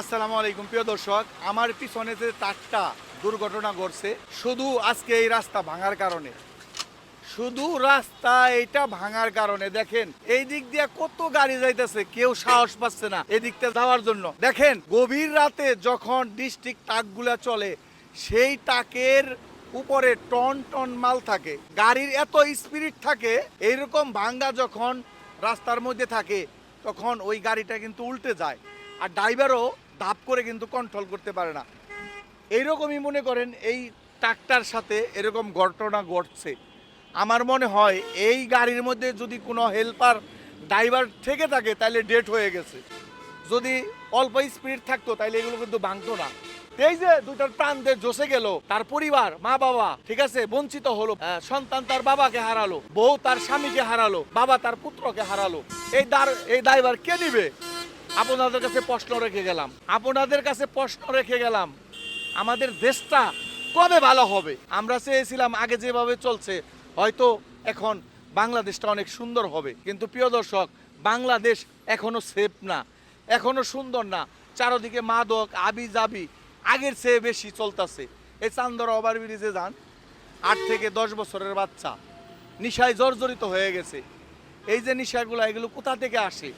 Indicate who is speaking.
Speaker 1: আসসালামু আলাইকুম প্রিয় দর্শক, আমার পিছনে যে ট্রাকটা দুর্ঘটনা ঘটছে শুধু আজকে এই রাস্তা ভাঙার কারণে। শুধু রাস্তা এটা ভাঙার কারণে দেখেন এই দিক দিয়ে কত গাড়ি যাইতেছে, কেউ সাহস পাচ্ছে না এদিকটা যাওয়ার জন্য। দেখেন গভীর রাতে যখন ডিস্ট্রিক্ট ট্রাকগুলা চলে, সেই ট্রাকের উপরে টন টন মাল থাকে, গাড়ির এত স্পিড থাকে, এইরকম ভাঙ্গা যখন রাস্তার মধ্যে থাকে তখন ওই গাড়িটা কিন্তু উল্টে যায়, আর ড্রাইভারও ধাপ করে কিন্তু কন্ট্রোল করতে পারে না। এইরকমই মনে করেন এই ট্রাকটার সাথে এরকম ঘটনা ঘটছে। আমার মনে হয় এই গাড়ির মধ্যে যদি কোনো হেল্পার ড্রাইভার থেকে থাকে তাহলে ডেট হয়ে গেছে। যদি অল্প স্পিড থাকতো তাহলে এগুলো কিন্তু ভাঙতো না। এই যে দুটার প্রাণ দিয়ে জসে গেল, তার পরিবার মা বাবা ঠিক আছে বঞ্চিত হলো, সন্তান তার বাবাকে হারালো, বউ তার স্বামীকে হারালো, বাবা তার পুত্রকে হারালো। এই ড্রাইভার কে নিবে? আপনাদের কাছে প্রশ্ন রেখে গেলাম, আমাদের দেশটা কবে ভালো হবে? আমরা চেয়েছিলাম আগে যেভাবে চলছে হয়তো এখন বাংলাদেশটা অনেক সুন্দর হবে, কিন্তু প্রিয় দর্শক, বাংলাদেশ এখনো সেফ না, এখনো সুন্দর না। চারদিকে মাদক আবি যাবি আগের চেয়ে বেশি চলতেছে। এই চান্দরা ওভার ব্রিজে যান, 8 থেকে 10 বছরের বাচ্চা নেশায় জর্জরিত হয়ে গেছে। এই যে নেশাগুলো, এগুলো কোথা থেকে আসে?